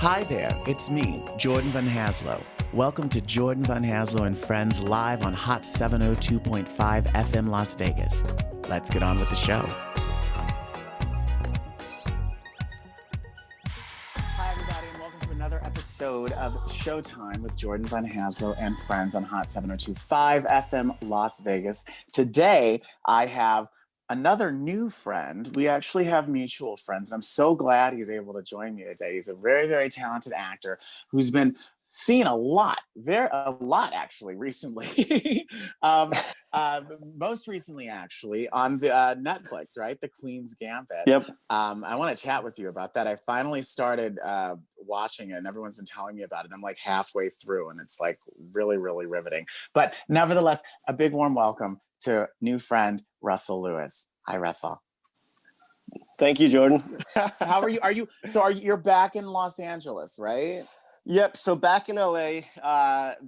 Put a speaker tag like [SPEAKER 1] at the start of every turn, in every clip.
[SPEAKER 1] Hi there, it's me, Jordan Van Haslo. Welcome to Jordan Van Haslo and Friends live on Hot 702.5 FM Las Vegas. Let's get on with the show. Hi, everybody, and welcome to another episode of Showtime with Jordan Van Haslo and Friends on Hot 702.5 FM Las Vegas. Today, I have another new friend. We actually have mutual friends, and I'm so glad he's able to join me today. He's a very, very talented actor who's been seen a lot actually recently. Most recently, actually, on the Netflix, right? The Queen's Gambit.
[SPEAKER 2] Yep.
[SPEAKER 1] I want to chat with you about that. I finally started watching it, and everyone's been telling me about it. I'm like halfway through, and it's like really, really riveting. But nevertheless, a big warm welcome to new friend Russell Lewis. Hi, Russell.
[SPEAKER 2] Thank you, Jordan.
[SPEAKER 1] How are you? You're back in Los Angeles, right?
[SPEAKER 2] Yep. So back in LA,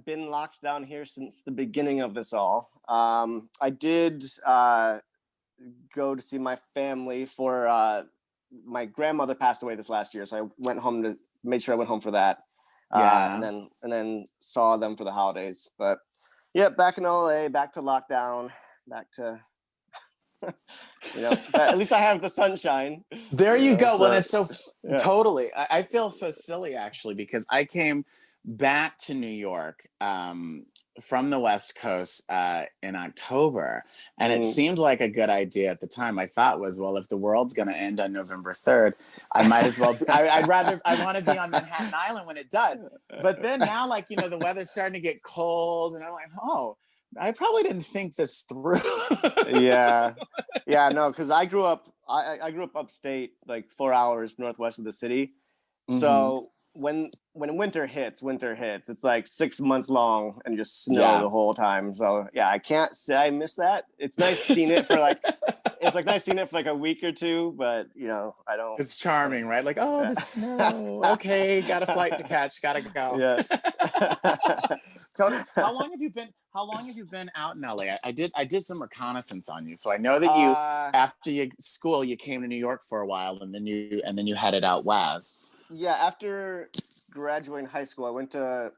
[SPEAKER 2] been locked down here since the beginning of this all. I did go to see my family for my grandmother passed away this last year, so I went home to made sure I went home for that. And then saw them for the holidays. But yeah, back in LA, back to lockdown, back to at least I have the sunshine.
[SPEAKER 1] There you go. Well, it's so totally. I feel so silly actually because I came back to New York from the West Coast in October, and it seemed like a good idea at the time. My thought was, well, if the world's going to end on November 3rd, I might as well. I want to be on Manhattan Island when it does. But then now, the weather's starting to get cold, and I'm like, oh. I probably didn't think this through.
[SPEAKER 2] Yeah, no, because I grew up upstate, like 4 hours northwest of the city. Mm-hmm. So when winter hits, it's like 6 months long and just snow the whole time. So yeah, I can't say I miss that. It's nice seeing it for like a week or two, but I don't.
[SPEAKER 1] It's charming, right? Like, oh, the snow. Okay, got a flight to catch. Gotta go.
[SPEAKER 2] Yeah.
[SPEAKER 1] So, how long have you been out in LA? I did some reconnaissance on you, so I know that you after school you came to New York for a while, and then you headed out west.
[SPEAKER 2] Yeah, after graduating high school, I went to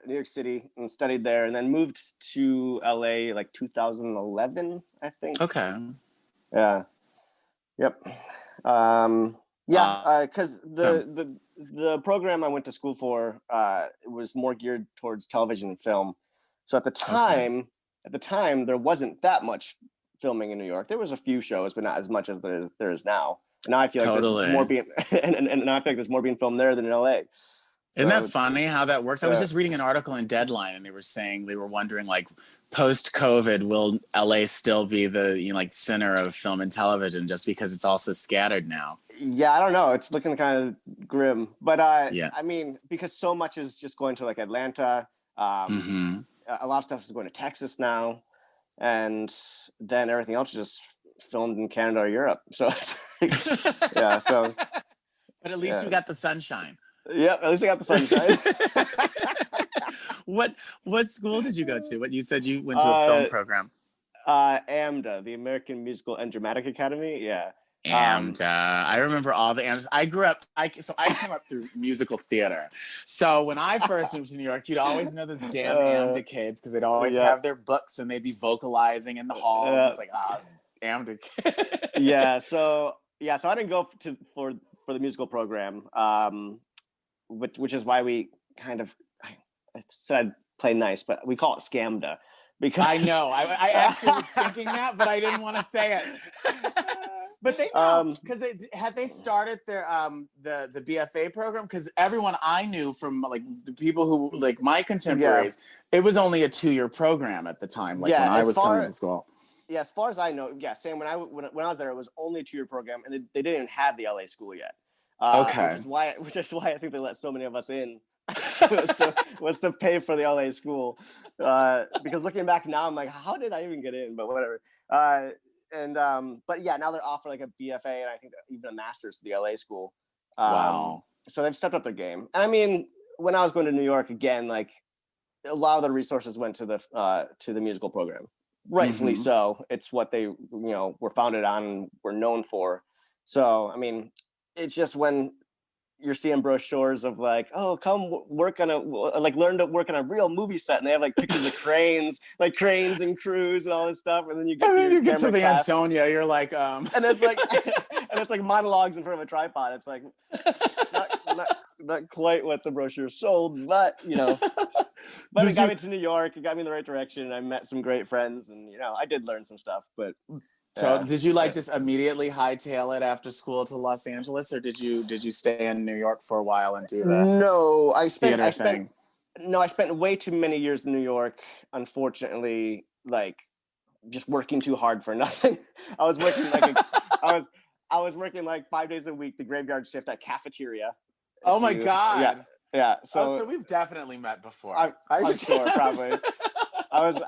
[SPEAKER 2] New York City and studied there, and then moved to LA like 2011, I think.
[SPEAKER 1] Okay.
[SPEAKER 2] Yeah. Yep. Because the program I went to school for was more geared towards television and film. So at the time, there wasn't that much filming in New York. There was a few shows, but not as much as there is now. And now I feel like there's more being and now I feel like there's more being filmed there than in LA. So
[SPEAKER 1] isn't that funny how that works? I was just reading an article in Deadline, and they were wondering, like, post-COVID, will LA still be the center of film and television just because it's also scattered now?
[SPEAKER 2] Yeah, I don't know. It's looking kind of grim, but I mean, because so much is just going to like Atlanta. A lot of stuff is going to Texas now, and then everything else is just filmed in Canada or Europe. So yeah, so.
[SPEAKER 1] But at least you got the sunshine.
[SPEAKER 2] Yeah, at least I got the sunshine.
[SPEAKER 1] What school did you go to? What you said you went to a film program?
[SPEAKER 2] AMDA, the American Musical and Dramatic Academy. Yeah.
[SPEAKER 1] AMDA. I remember all the AMDAs. I came up through musical theater. So when I first moved to New York, you'd always know those damn AMDA kids because they'd always have their books and they'd be vocalizing in the halls. It's like, AMDA kid.
[SPEAKER 2] So I didn't go for the musical program, which is why we kind of. I said I'd play nice, but we call it Scamda because
[SPEAKER 1] I know. I actually was thinking that, but I didn't want to say it. But they know because they started their the BFA program, because everyone I knew from like the people who like my contemporaries, it was only a 2-year program at the time. Like when I was coming to school.
[SPEAKER 2] Yeah, as far as I know, same. When I was there, it was only a 2-year program, and they didn't even have the LA school yet. Which is why I think they let so many of us in. was to pay for the LA school, because looking back now, I'm like, how did I even get in? But whatever. But yeah, now they're offering like a BFA and I think even a master's to the LA school.
[SPEAKER 1] Wow.
[SPEAKER 2] So they've stepped up their game. And I mean, when I was going to New York again, like a lot of the resources went to the musical program. Rightfully so. It's what they were founded on and were known for. So I mean, it's just when you're seeing brochures of like, oh, come work on learn to work on a real movie set, and they have like pictures of cranes and crews and all this stuff, and then you get
[SPEAKER 1] And then
[SPEAKER 2] your
[SPEAKER 1] you get to the
[SPEAKER 2] class,
[SPEAKER 1] Ansonia, you're like,
[SPEAKER 2] and it's like, and it's like monologues in front of a tripod. It's like not quite what the brochure sold, but but it got me to New York. It got me in the right direction. I met some great friends, and I did learn some stuff. But
[SPEAKER 1] so did you like just immediately hightail it after school to Los Angeles, or did you stay in New York for a while and do the
[SPEAKER 2] no? I spent way too many years in New York. Unfortunately, like just working too hard for nothing. I was working I was working like 5 days a week, the graveyard shift at cafeteria.
[SPEAKER 1] Oh my God.
[SPEAKER 2] Yeah.
[SPEAKER 1] So we've definitely met before.
[SPEAKER 2] I'm sure, probably. I was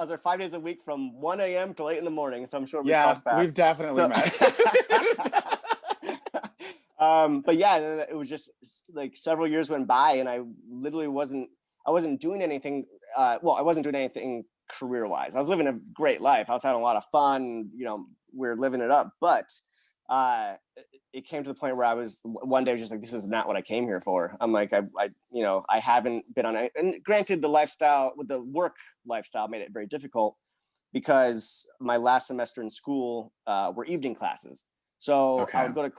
[SPEAKER 2] there 5 days a week from 1 a.m. till 8 in the morning. So I'm sure
[SPEAKER 1] we've definitely met.
[SPEAKER 2] But yeah, it was just like several years went by, and I literally wasn't doing anything. I wasn't doing anything career-wise. I was living a great life. I was having a lot of fun. We were living it up, but it came to the point where I was one day just like, this is not what I came here for. I'm like, I haven't been on it. And granted, the lifestyle with the work lifestyle made it very difficult because my last semester in school were evening classes. So okay. I'd go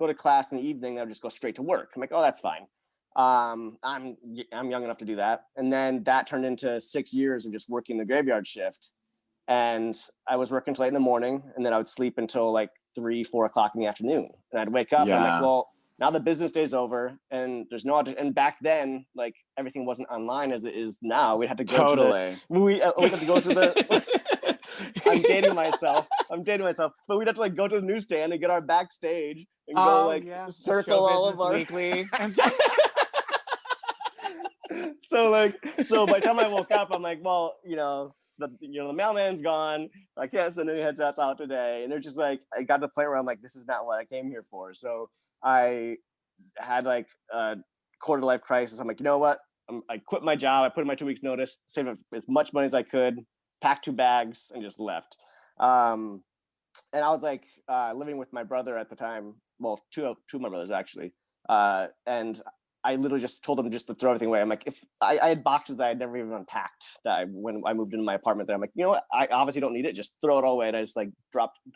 [SPEAKER 2] to class in the evening. I would just go straight to work. I'm like, oh, that's fine. I'm young enough to do that. And then that turned into 6 years of just working the graveyard shift. And I was working till 8 in the morning, and then I would sleep until like 3-4 o'clock in the afternoon. And I'd wake up and I'm like, well, now the business day's over and there's no audition. And back then, like everything wasn't online as it is now. We had to go we had to go to the I'm dating myself, but we'd have to like go to the newsstand and get our backstage and go circle all of our
[SPEAKER 1] weekly.
[SPEAKER 2] So by the time I woke up, I'm like, well, the mailman's gone. I can't send any headshots out today. And they're just like, I got to the point where I'm like, this is not what I came here for. So I had like a quarter life crisis. I'm like, you know what? I quit my job. I put in my 2 weeks notice, saved up as much money as I could, packed 2 bags and just left. And I was like living with my brother at the time. Well, two of my brothers actually. And I literally just told him just to throw everything away. I'm like, if I had boxes that I had never even unpacked when I moved into my apartment there, I'm like, you know what? I obviously don't need it. Just throw it all away. And I just like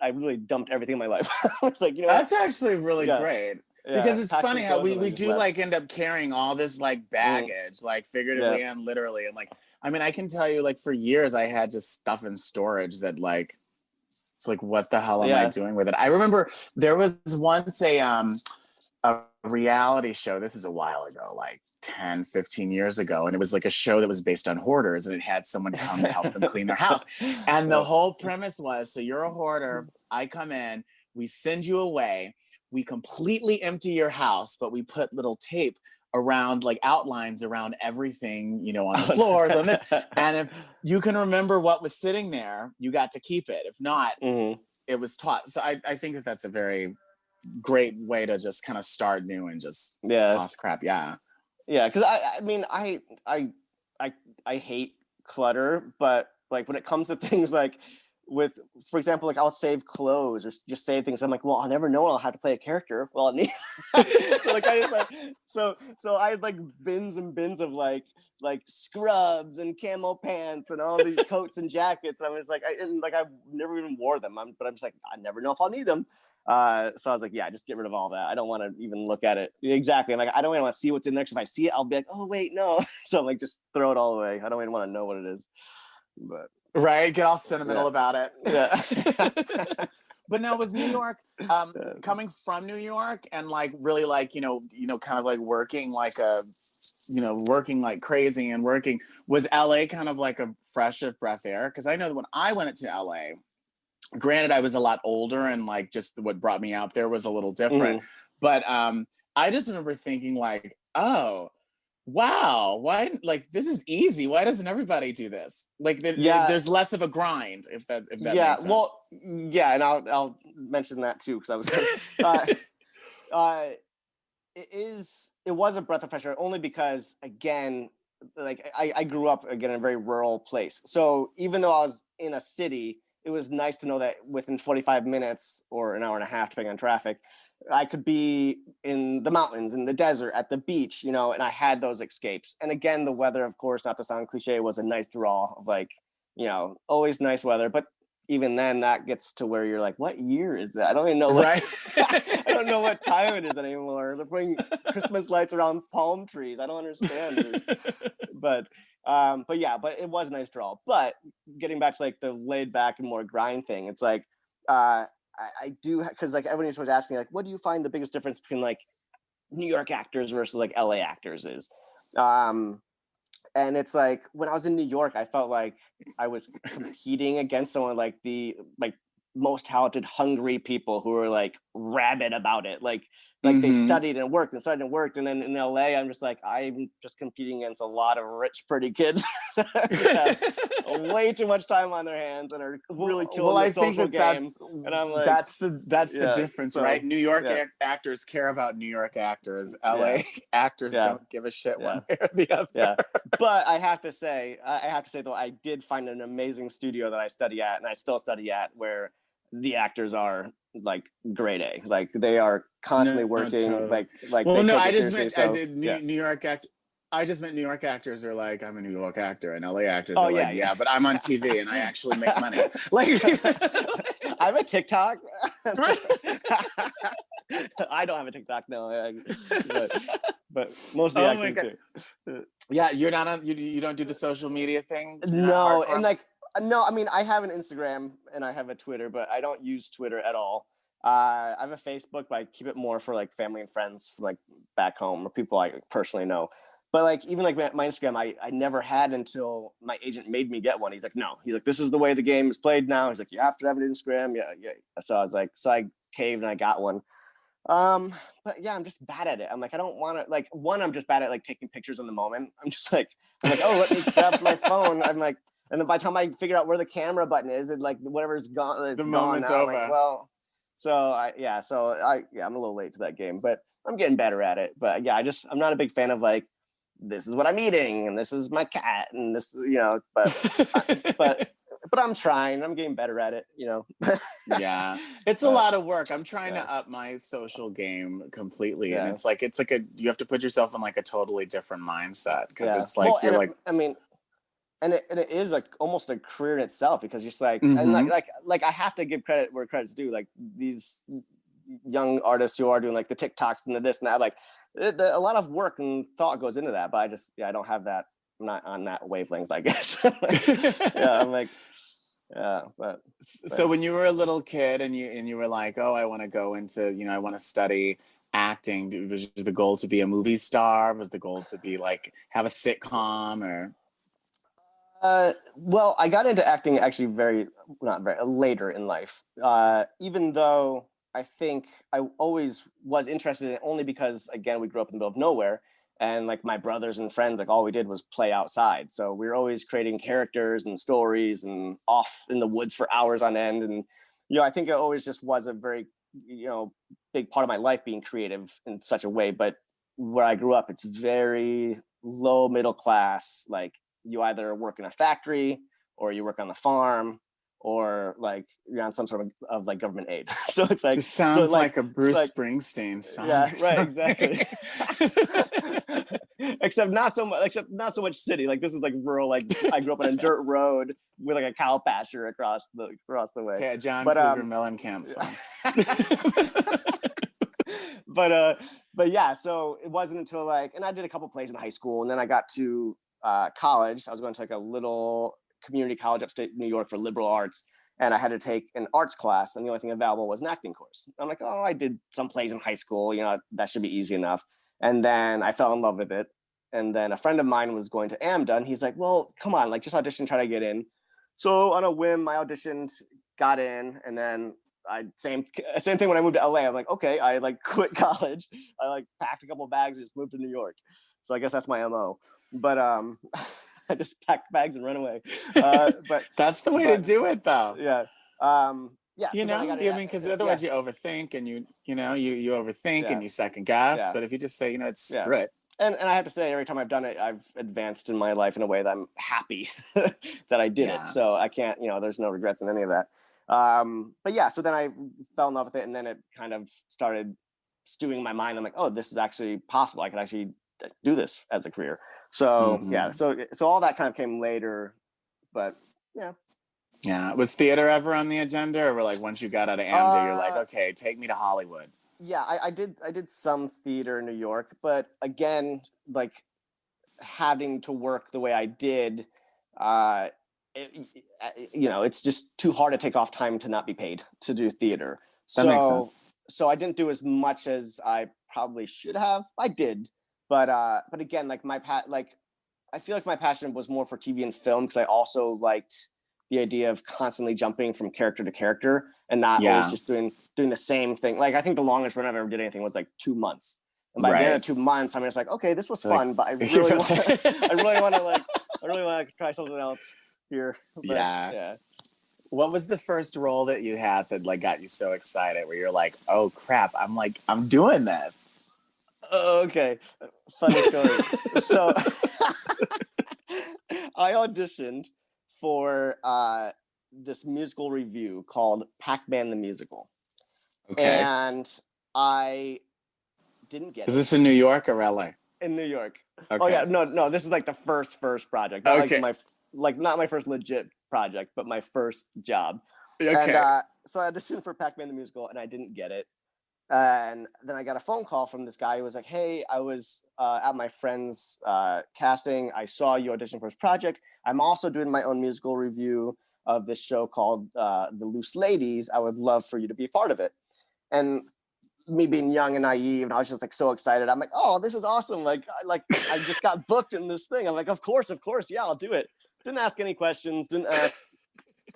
[SPEAKER 2] I really dumped everything in my life. I was like,
[SPEAKER 1] that's actually really great. Yeah, because it's funny how we do like end up carrying all this like baggage, like figuratively and literally. And like, I mean, I can tell you like for years I had just stuff in storage that like, it's like, what the hell am I doing with it? I remember there was once a reality show. This is a while ago, like 10, 15 years ago. And it was like a show that was based on hoarders, and it had someone come to help them clean their house. And the whole premise was, so you're a hoarder, I come in, we send you away, we completely empty your house, but we put little tape around like outlines around everything, on the floors, on this. And if you can remember what was sitting there, you got to keep it. If not, it was taught. So I think that that's a very great way to just kind of start new and just toss crap.
[SPEAKER 2] Because I mean I hate clutter, but like when it comes to things like with, for example, like I'll save clothes or just save things. I'm like, well, I'll never know I'll have to play a character. Well, I need so like I just like so I had like bins and bins of like scrubs and camo pants and all these coats and jackets. I was like, I never even wore them. But I'm just like, I never know if I'll need them. So I was like, just get rid of all that. I don't want to even look at it. Exactly. I'm like, I don't even want to see what's in there. If I see it, I'll be like, oh wait, no. So I'm like, just throw it all away. I don't even want to know what it is. But
[SPEAKER 1] right, get all sentimental about it. Yeah. But now, was New York coming from New York and like really like kind of like working like working like crazy and working, was LA kind of like a fresh of breath air? Because I know that when I went to LA, granted I was a lot older and like just what brought me out there was a little different, but I just remember thinking like, oh wow, why, like this is easy, why doesn't everybody do this? Like there's less of a grind, if that makes sense.
[SPEAKER 2] Well, and I'll mention that too, because I was it was a breath of fresh air, only because again, like I grew up again in a very rural place, so even though I was in a city, it was nice to know that within 45 minutes or an hour and a half, depending on traffic, I could be in the mountains, in the desert, at the beach, you know, and I had those escapes. And again, the weather, of course, not to sound cliche, was a nice draw of like, you know, always nice weather. But even then, that gets to where you're like, what year is that? I don't even know.
[SPEAKER 1] Right.
[SPEAKER 2] I don't know what time it is anymore. They're putting Christmas lights around palm trees. I don't understand this. But yeah, but it was a nice draw. But getting back to like the laid back and more grind thing, it's like I do, because like everyone used to ask me like, what do you find the biggest difference between like New York actors versus like LA actors is? And it's like when I was in New York, I felt like I was competing against someone like the most talented, hungry people who were like rabid about it. Like they studied and worked and studied and worked. And then in LA, I'm just like, I'm just competing against a lot of rich, pretty kids that have way too much time on their hands and are really killing the social game. And I'm like,
[SPEAKER 1] that's the difference,
[SPEAKER 2] so,
[SPEAKER 1] right? New York actors care about New York actors. LA actors don't give a shit one way or the other.
[SPEAKER 2] Yeah. But I have to say though, I did find an amazing studio that I study at, and I still study at, where the actors are like grade A. Like they are constantly working. Totally. Like
[SPEAKER 1] well, no,
[SPEAKER 2] I
[SPEAKER 1] just meant New York I just meant New York actors are like, I'm a New York actor, and LA actors are like, yeah, but I'm on TV and I actually make money. Like
[SPEAKER 2] I have a TikTok. I don't have a TikTok, no. But most of the actors do.
[SPEAKER 1] Yeah, you're not on. You don't do the social media thing.
[SPEAKER 2] No, and like. No, I mean, I have an Instagram and I have a Twitter, but I don't use Twitter at all. I have a Facebook, but I keep it more for like family and friends from like back home or people I personally know. But like even like my Instagram, I never had until my agent made me get one. He's like, no, he's like, this is the way the game is played now. He's like, you have to have an Instagram. Yeah. So I was like, so I caved and I got one. But yeah, I'm just bad at it. I'm like, I don't want to like I'm just bad at like taking pictures in the moment. I'm like, oh, let me grab my phone. I'm like. And then by the time I figure out where the camera button is, it like whatever's gone, it's
[SPEAKER 1] the
[SPEAKER 2] gone
[SPEAKER 1] moment's
[SPEAKER 2] now.
[SPEAKER 1] over.
[SPEAKER 2] Like, well, I'm a little late to that game, but I'm getting better at it. But yeah, I'm not a big fan of like, this is what I'm eating and this is my cat and this, you know, but I'm trying. I'm getting better at it, you know.
[SPEAKER 1] Yeah, it's a lot of work. I'm trying to up my social game completely, and it's like you have to put yourself in like a totally different mindset because it's like
[SPEAKER 2] I mean. And it is like almost a career in itself, because just like and like I have to give credit where credit's due. Like these young artists who are doing like the TikToks and the this and that, like a lot of work and thought goes into that. But I don't have that. I'm not on that wavelength, I guess. I'm like, but
[SPEAKER 1] so when you were a little kid and you were like, oh, I want to go into, you know, I want to study acting. Was the goal to be a movie star? Was the goal to be like have a sitcom or?
[SPEAKER 2] Well, I got into acting actually not very later in life. Even though I think I always was interested in it, only because again we grew up in the middle of nowhere, and like my brothers and friends, like all we did was play outside. So we were always creating characters and stories and off in the woods for hours on end. And you know, I think it always just was a very, you know, big part of my life being creative in such a way. But where I grew up, it's very low middle class, like. You either work in a factory or you work on the farm or like you're on some sort of like government aid. So it's like,
[SPEAKER 1] it sounds like a Bruce Springsteen song.
[SPEAKER 2] Yeah, right, exactly. except not so much city. Like this is like rural. Like I grew up on a dirt road with like a cow pasture across the way.
[SPEAKER 1] Yeah, John Cougar Mellencamp song.
[SPEAKER 2] But yeah, so it wasn't until like, and I did a couple plays in high school, and then I got to college. I was going to like a little community college upstate New York for liberal arts, and I had to take an arts class, and the only thing available was an acting course. I'm like, oh, I did some plays in high school, you know, that should be easy enough. And then I fell in love with it. And then a friend of mine was going to AMDA, and he's like, well, come on, like just audition, try to get in. So on a whim, I auditioned, got in, and then same thing when I moved to LA. I'm like, okay, I like quit college. I like packed a couple of bags and just moved to New York. So I guess that's my MO. But I just packed bags and run away. But
[SPEAKER 1] that's the way to do it, though.
[SPEAKER 2] Yeah. Yeah.
[SPEAKER 1] You know, I mean, because otherwise you overthink and you overthink and you second guess. Yeah. But if you just say, you know, it's screw it.
[SPEAKER 2] And I have to say, every time I've done it, I've advanced in my life in a way that I'm happy that I did it. So I can't, you know, there's no regrets in any of that. But yeah, so then I fell in love with it, and then it kind of started stewing in my mind. I'm like, oh, this is actually possible. I could actually do this as a career. So yeah, so all that kind of came later, but yeah.
[SPEAKER 1] Yeah. Was theater ever on the agenda, or like once you got out of AMD, you're like, okay, take me to Hollywood?
[SPEAKER 2] Yeah, I did some theater in New York, but again, like having to work the way I did, it's just too hard to take off time to not be paid to do theater.
[SPEAKER 1] That makes sense.
[SPEAKER 2] So I didn't do as much as I probably should have. I did, but again, like I feel like my passion was more for TV and film, because I also liked the idea of constantly jumping from character to character and not always just doing the same thing. Like I think the longest run I've ever did anything was like 2 months. And by the end of 2 months, I'm just like, okay, this was fun, but I really want to try something else here. But, yeah.
[SPEAKER 1] What was the first role that you had that like got you so excited, where you're like, oh crap, I'm doing this?
[SPEAKER 2] Okay, funny story. So I auditioned for this musical review called Pac-Man the Musical.
[SPEAKER 1] Okay.
[SPEAKER 2] And I didn't get it.
[SPEAKER 1] Is this in New York or LA?
[SPEAKER 2] In New York.
[SPEAKER 1] Okay.
[SPEAKER 2] Oh yeah, no, this is like the first project. Not like not my first legit project, but my first job.
[SPEAKER 1] Okay.
[SPEAKER 2] And so I auditioned for Pac-Man the Musical and I didn't get it. And then I got a phone call from this guy who was like, hey, I was at my friend's casting. I saw you audition for his project. I'm also doing my own musical review of this show called The Loose Ladies. I would love for you to be a part of it. And me being young and naive, and I was just like so excited. I'm like, oh, this is awesome. Like I just got booked in this thing. I'm like, of course. Yeah, I'll do it. Didn't ask any questions, didn't ask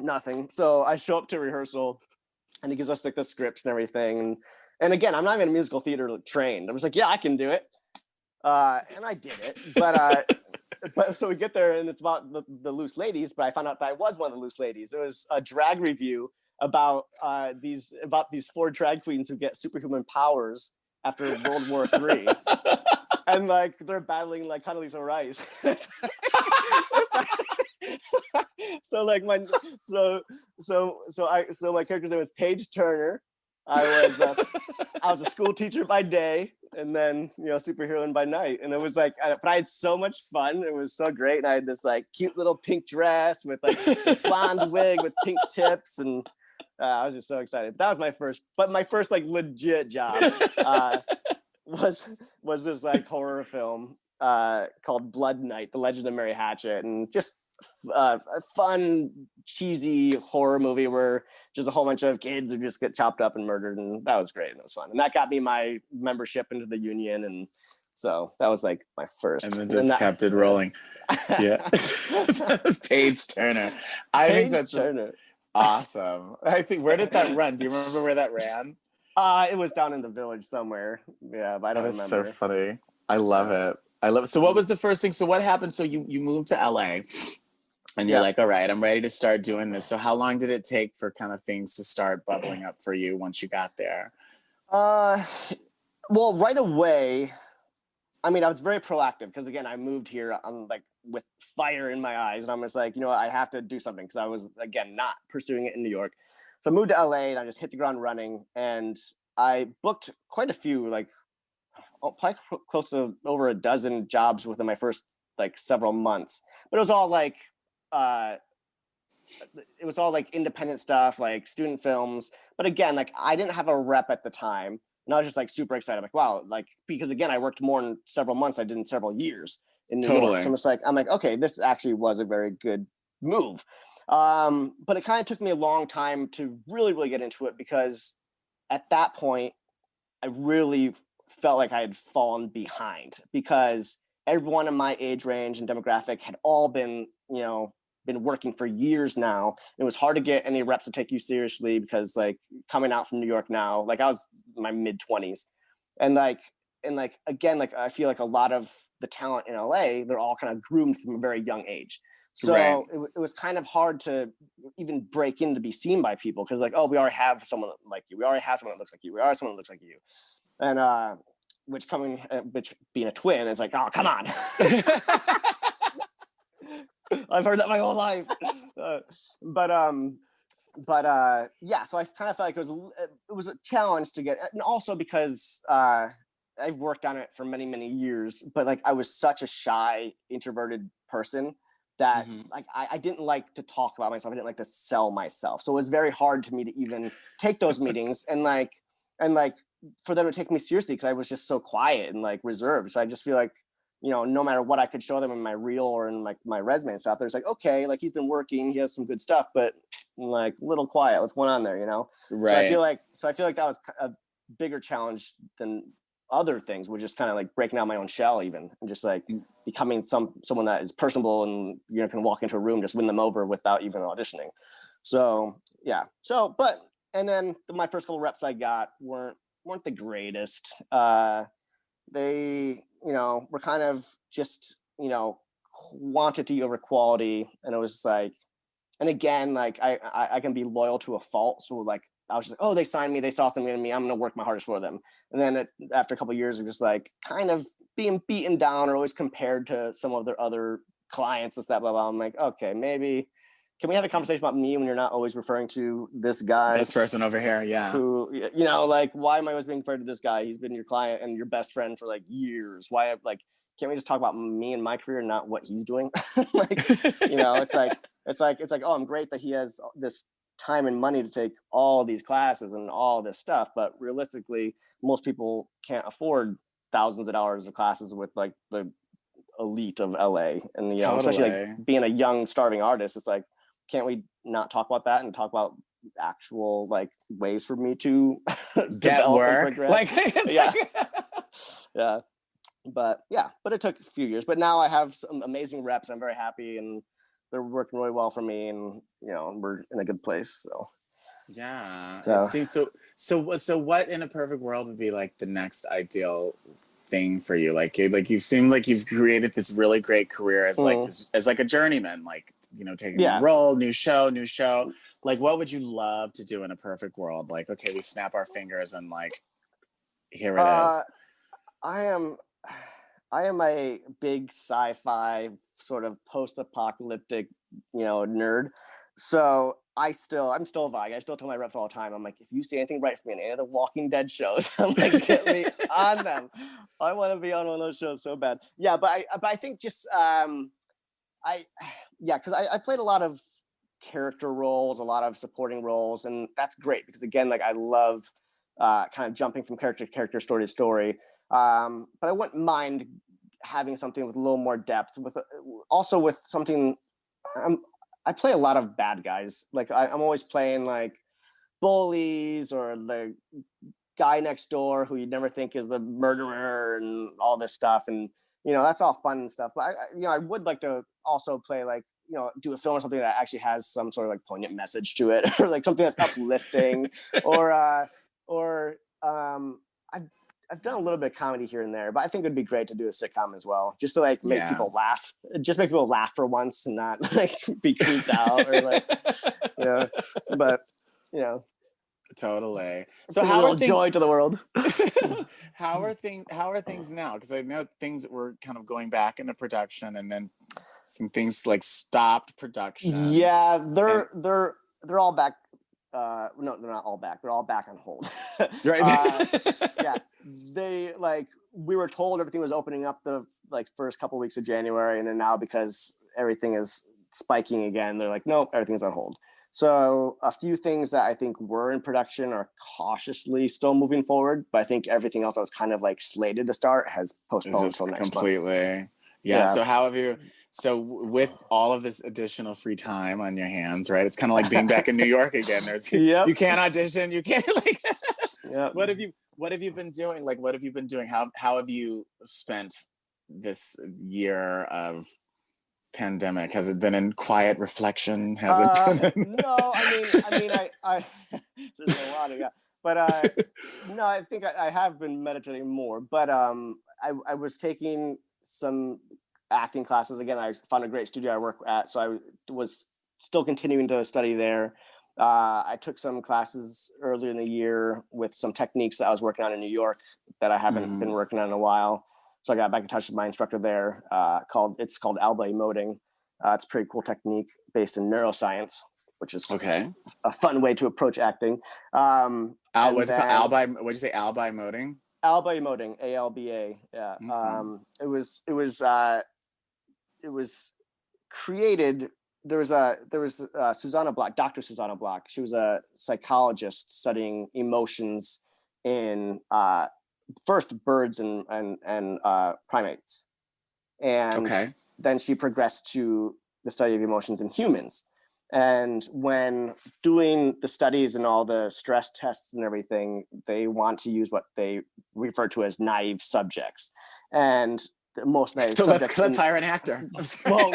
[SPEAKER 2] nothing. So I show up to rehearsal and he gives us like the scripts and everything. And again, I'm not even musical theater trained. I was like, yeah, I can do it. And I did it. But so we get there and it's about the loose ladies, but I found out that I was one of the loose ladies. It was a drag review about these 4 drag queens who get superhuman powers after World War III. And like they're battling like Condoleezza Rice. So like my character's name was Paige Turner. I was a school teacher by day, and then superhero by night. And it was like, but I had so much fun. It was so great. And I had this like cute little pink dress with like a blonde wig with pink tips, and I was just so excited. That was my first like legit job was this like horror film called Blood Night: The Legend of Mary Hatchet, and just a fun, cheesy horror movie where just a whole bunch of kids who just get chopped up and murdered, and that was great and it was fun. And that got me my membership into the union, and so that was like my first.
[SPEAKER 1] And then just kept it rolling. Yeah. Paige Turner. I think that's
[SPEAKER 2] Turner.
[SPEAKER 1] Awesome. I think, where did that run? Do you remember where that ran?
[SPEAKER 2] It was down in the village somewhere. Yeah, but I don't remember.
[SPEAKER 1] That is so funny. I love it. So what was the first thing? So what happened? So you moved to LA and you're like, all right, I'm ready to start doing this. So how long did it take for kind of things to start bubbling up for you once you got there?
[SPEAKER 2] Well, right away, I mean, I was very proactive because again, I moved here on like with fire in my eyes, and I'm just like, I have to do something because I was again not pursuing it in New York. So I moved to LA and I just hit the ground running, and I booked quite a few, like probably close to over a dozen jobs within my first like several months. But it was all like independent stuff, like student films. But again, like I didn't have a rep at the time. And I was just like super excited. I'm like, wow, like, because again, I worked more in several months. I did in several years in New York. So I'm like, okay, this actually was a very good move. But it kind of took me a long time to really, really get into it, because at that point, I really felt like I had fallen behind, because everyone in my age range and demographic had all been working for years now. It was hard to get any reps to take you seriously, because like coming out from New York now, like I was in my mid 20s, and again, like I feel like a lot of the talent in LA, they're all kind of groomed from a very young age. So it was kind of hard to even break in to be seen by people, because like, oh, we already have someone like you. We already have someone that looks like you. We already have someone that looks like you. And which being a twin, it's like, oh, come on. I've heard that my whole life. yeah, so I kind of felt like it was a challenge to get, and also because I've worked on it for many years, but like I was such a shy, introverted person that
[SPEAKER 1] Mhm.
[SPEAKER 2] like I didn't like to talk about myself. I didn't like to sell myself. So it was very hard to me to even take those meetings and like for them to take me seriously because I was just so quiet and like reserved. So I just feel like, no matter what I could show them in my reel or in like my resume and stuff, there's like, okay, like he's been working, he has some good stuff, but like a little quiet. What's going on there? So I
[SPEAKER 1] Right.
[SPEAKER 2] feel like that was a bigger challenge than other things. Was just kind of like breaking out my own shell, even, and just like becoming someone that is personable and can walk into a room, just win them over without even auditioning. So yeah. And then my first couple reps I got weren't the greatest. They were kind of just quantity over quality, and it was like, and again, like I can be loyal to a fault. So like I was just like, oh, they signed me, they saw something in me, I'm gonna work my hardest for them. And then after a couple of years of just like kind of being beaten down or always compared to some of their other clients, this, that, blah, blah, I'm like, okay, maybe can we have a conversation about me when you're not always referring to this guy?
[SPEAKER 1] This person over here, yeah.
[SPEAKER 2] Who, like, why am I always being referred to this guy? He's been your client and your best friend for like years. Why, like, can't we just talk about me and my career, not what he's doing? Like, it's like, oh, I'm great that he has this time and money to take all these classes and all this stuff, but realistically, most people can't afford thousands of dollars of classes with like the elite of LA. And especially like
[SPEAKER 1] Totally.
[SPEAKER 2] being a young starving artist, it's like, can't we not talk about that and talk about actual like ways for me to
[SPEAKER 1] Get
[SPEAKER 2] develop and
[SPEAKER 1] work.
[SPEAKER 2] progress?
[SPEAKER 1] Like,
[SPEAKER 2] Yeah. Yeah. But it took a few years. But now I have some amazing reps. I'm very happy, and they're working really well for me, and we're in a good place. So
[SPEAKER 1] yeah. It
[SPEAKER 2] so
[SPEAKER 1] seems so what in a perfect world would be like the next ideal thing for you? Like you seem like you've created this really great career as like this, as like a journeyman, like taking a
[SPEAKER 2] yeah.
[SPEAKER 1] role, new show. Like what would you love to do in a perfect world? Like, okay, we snap our fingers and like here it is.
[SPEAKER 2] I am a big sci-fi sort of post-apocalyptic, nerd. So I'm still vague. I still tell my reps all the time. I'm like, if you see anything right for me in any of the Walking Dead shows, I'm like, get me on them. I want to be on one of those shows so bad. Yeah, but I think just because I played a lot of character roles, a lot of supporting roles, and that's great because again, like I love kind of jumping from character to character, story to story. But I wouldn't mind having something with a little more depth, also with something. I play a lot of bad guys. Like I'm always playing like bullies or the guy next door who you'd never think is the murderer and all this stuff. And that's all fun and stuff. But I would like to also play like do a film or something that actually has some sort of like poignant message to it, or like something that's uplifting, or I've done a little bit of comedy here and there, but I think it'd be great to do a sitcom as well, just to like make people laugh, for once and not like be creeped out or like, but
[SPEAKER 1] Totally. So
[SPEAKER 2] bring a little joy to the world.
[SPEAKER 1] how are things now? Because I know things were kind of going back into production, and then some things like stopped production.
[SPEAKER 2] Yeah, they're all back. No, they're not all back. They're all back on hold.
[SPEAKER 1] Right.
[SPEAKER 2] Yeah, they like we were told everything was opening up the like first couple weeks of January, and then now because everything is spiking again, they're like, nope, everything's on hold. So a few things that I think were in production are cautiously still moving forward, but I think everything else that was kind of like slated to start has postponed until next
[SPEAKER 1] completely
[SPEAKER 2] month.
[SPEAKER 1] Yeah. So how have you? So with all of this additional free time on your hands, right? It's kind of like being back in New York again. There's you can't audition, you can't like. What have you been doing? Like, what have you been doing? How have you spent this year of pandemic? Has it been in quiet reflection? Has it been
[SPEAKER 2] no, I there's a lot of but no, I think I have been meditating more, but I was taking some acting classes again. I found a great studio I work at, so I was still continuing to study there. I took some classes earlier in the year with some techniques that I was working on in New York that I haven't been working on in a while. So I got back in touch with my instructor there. It's called alba emoting. It's a pretty cool technique based in neuroscience. which is
[SPEAKER 1] Okay.
[SPEAKER 2] a fun way to approach acting.
[SPEAKER 1] What's it called? What'd you say? Albi emoting?
[SPEAKER 2] Alba emoting, ALBA. Yeah.
[SPEAKER 1] Okay.
[SPEAKER 2] It was created. There was Susanna Block, Dr. Susanna Block. She was a psychologist studying emotions in first birds and primates, and
[SPEAKER 1] Okay.
[SPEAKER 2] then she progressed to the study of emotions in humans. And when doing the studies and all the stress tests and everything, they want to use what they refer to as naive subjects. And the most naive subjects.
[SPEAKER 1] Let's hire an actor.
[SPEAKER 2] Well,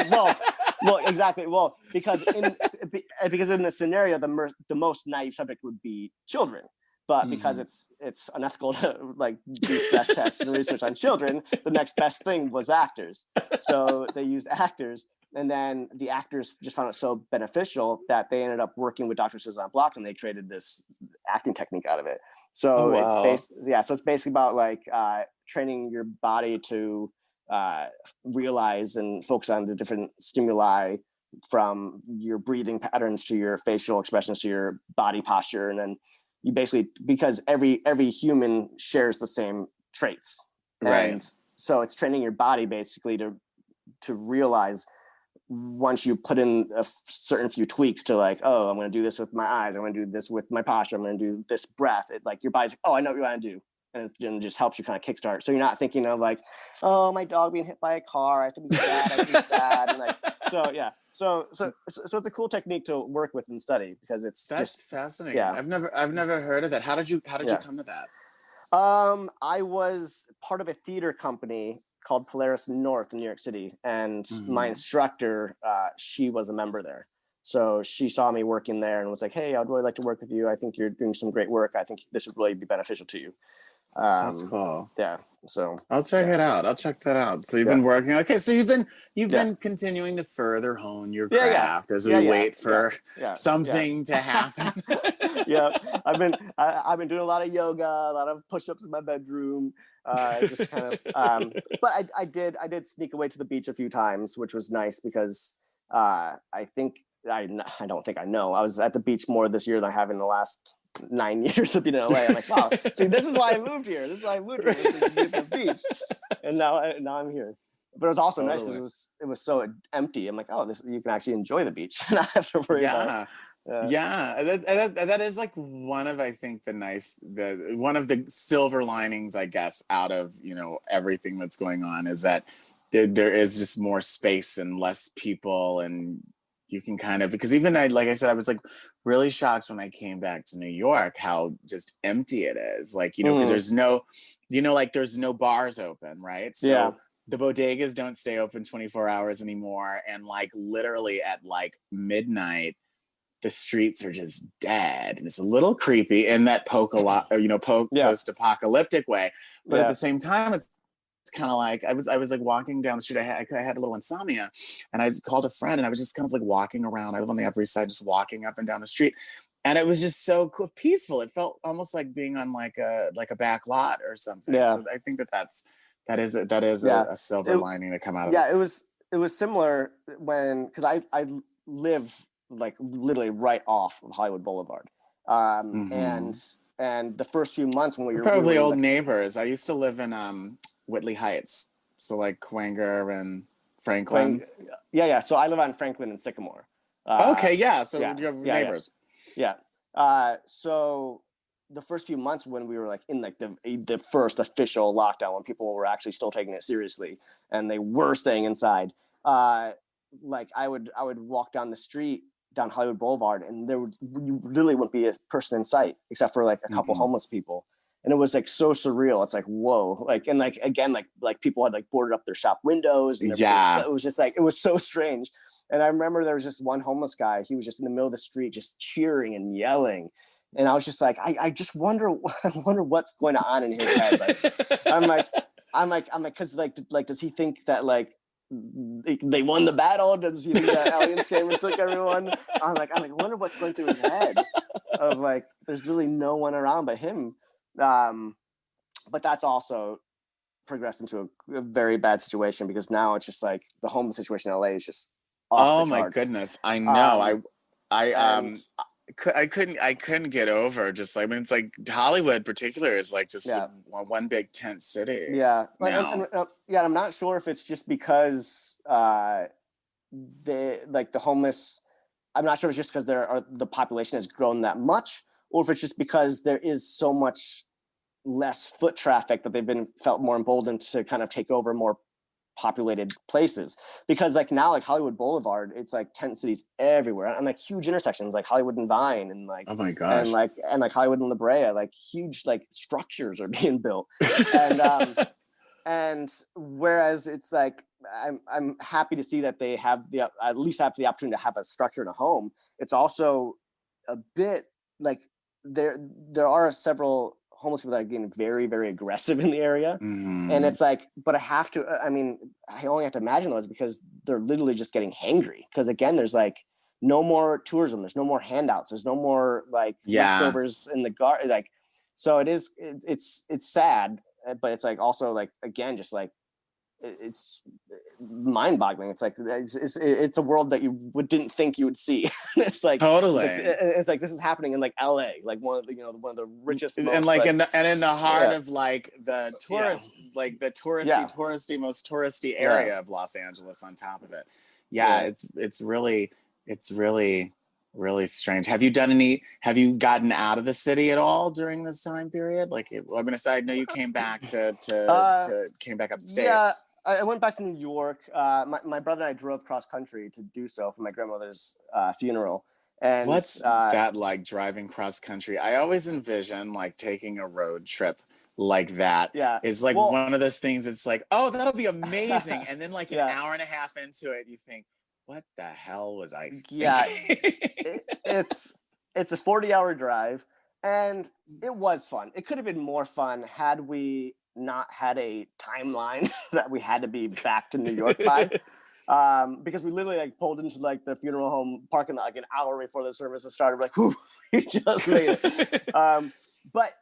[SPEAKER 2] exactly. Well, because in the scenario, the most naive subject would be children. But because it's unethical to like do stress tests and research on children, the next best thing was actors. So they used actors. And then the actors just found it so beneficial that they ended up working with Dr. Susan Block, and they created this acting technique out of it. So it's basically about like training your body to realize and focus on the different stimuli, from your breathing patterns to your facial expressions to your body posture. And then you basically, because every human shares the same traits.
[SPEAKER 1] Right.
[SPEAKER 2] And so it's training your body basically to realize, once you put in a certain few tweaks to like, oh, I'm going to do this with my eyes, I'm going to do this with my posture, I'm going to do this breath, it like your body's like, oh, I know what you want to do. And it just helps you kind of kickstart. So you're not thinking of like, oh, my dog being hit by a car, I have to be sad, I have to be sad. And like, so yeah. So it's a cool technique to work with and study, because that's
[SPEAKER 1] fascinating.
[SPEAKER 2] Yeah.
[SPEAKER 1] I've never heard of that. How did you come to that?
[SPEAKER 2] I was part of a theater company called Polaris North in New York City, and my instructor, she was a member there. So she saw me working there and was like, hey, I'd really like to work with you. I think you're doing some great work. I think this would really be beneficial to you.
[SPEAKER 1] That's cool.
[SPEAKER 2] Yeah. So
[SPEAKER 1] I'll check it out. I'll check that out. So you've been working. Okay. So you've been continuing to further hone your craft as we wait for something to happen.
[SPEAKER 2] Yeah. I've been doing a lot of yoga, a lot of push-ups in my bedroom. Just kind of, but I did sneak away to the beach a few times, which was nice, because I don't think I know. I was at the beach more this year than I have in the last 9 years of being in LA. I'm like, wow, see, this is why I moved here. This is why I moved here, to be at the beach. And now I'm here. But it was also nice because it was so empty. I'm like, oh, you can actually enjoy the beach and not have to worry about.
[SPEAKER 1] That is like one of, I think, one of the silver linings, I guess, out of everything that's going on, is that there is just more space and less people, and you can kind of, because even like I said, I was like really shocked when I came back to New York how just empty it is, like because there's no like there's no bars open, right? So the bodegas don't stay open 24 hours anymore, and like literally at like midnight the streets are just dead, and it's a little creepy in that post-apocalyptic way, but at the same time it's kind of like I was like walking down the street. I had a little insomnia, and I called a friend, and I was just kind of like walking around. I live on the Upper East Side, just walking up and down the street, and it was just so cool, peaceful. It felt almost like being on like a back lot or something. So I think that is a silver lining to come out of this.
[SPEAKER 2] It was similar because I live like literally right off of Hollywood Boulevard, and the first few months when we were
[SPEAKER 1] probably old neighbors. I used to live in Whitley Heights, so like Quanger and Franklin.
[SPEAKER 2] So I live on Franklin and Sycamore.
[SPEAKER 1] So you have neighbors.
[SPEAKER 2] So the first few months when we were like in like the first official lockdown, when people were actually still taking it seriously and they were staying inside, like I would walk down the street down Hollywood Boulevard, and you literally wouldn't be a person in sight except for like a couple homeless people. And it was like so surreal. It's like, whoa, like, and like, again, like people had like boarded up their shop windows, and it was just like, it was so strange. And I remember there was just one homeless guy. He was just in the middle of the street, just cheering and yelling. And I was just like, I just wonder what's going on in his head. Like, I'm like, cause like, does he think that like they won the battle? Does he think that aliens came and took everyone? I'm like, I wonder what's going through his head, of like, there's really no one around but him. But that's also progressed into a very bad situation, because now it's just like the homeless situation in LA is just off the charts.
[SPEAKER 1] My goodness. I know. I couldn't get over just like, I mean, it's like Hollywood in particular is like just
[SPEAKER 2] Yeah.
[SPEAKER 1] one big tent city.
[SPEAKER 2] Yeah. Like,
[SPEAKER 1] now.
[SPEAKER 2] yeah, I'm not sure if it's just because the homeless, I'm not sure if it's just because the population has grown that much, or if it's just because there is so much less foot traffic that they've felt more emboldened to kind of take over more populated places. Because like now, like Hollywood Boulevard, it's like tent cities everywhere, and like huge intersections like Hollywood and Vine, and like,
[SPEAKER 1] oh my gosh,
[SPEAKER 2] and like Hollywood and La Brea, like huge like structures are being built. And and whereas it's like I'm happy to see that they have at least have the opportunity to have a structure and a home. It's also a bit like there are several homeless people that are getting very, very aggressive in the area. And it's like, but I mean, I only have to imagine those because they're literally just getting hangry. Because again, there's like no more tourism, there's no more handouts, there's no more like leftovers in the garden. Like, so it's sad, but it's like also like, again, just like it's mind-boggling. It's like it's a world that you didn't think you would see. It's like
[SPEAKER 1] totally.
[SPEAKER 2] It's like this is happening in like LA, like one of the richest,
[SPEAKER 1] and like in the heart of like the tourist, like the touristy, most touristy area of Los Angeles. On top of it, it's really strange. Have you gotten out of the city at all during this time period? Like, I know you came back came back upstate.
[SPEAKER 2] Yeah, I went back to New York. My brother and I drove cross country to do so for my grandmother's funeral. And
[SPEAKER 1] what's that like, driving cross country? I always envision like taking a road trip like that.
[SPEAKER 2] Yeah,
[SPEAKER 1] is like one of those things. It's like, oh, that'll be amazing, and then like an hour and a half into it, you think, what the hell was I thinking?
[SPEAKER 2] Yeah, it's a 40-hour drive, and it was fun. It could have been more fun had we not had a timeline that we had to be back to New York by. Because we literally like pulled into like the funeral home parking lot like an hour before the services started. We're like, whew, we just made it. But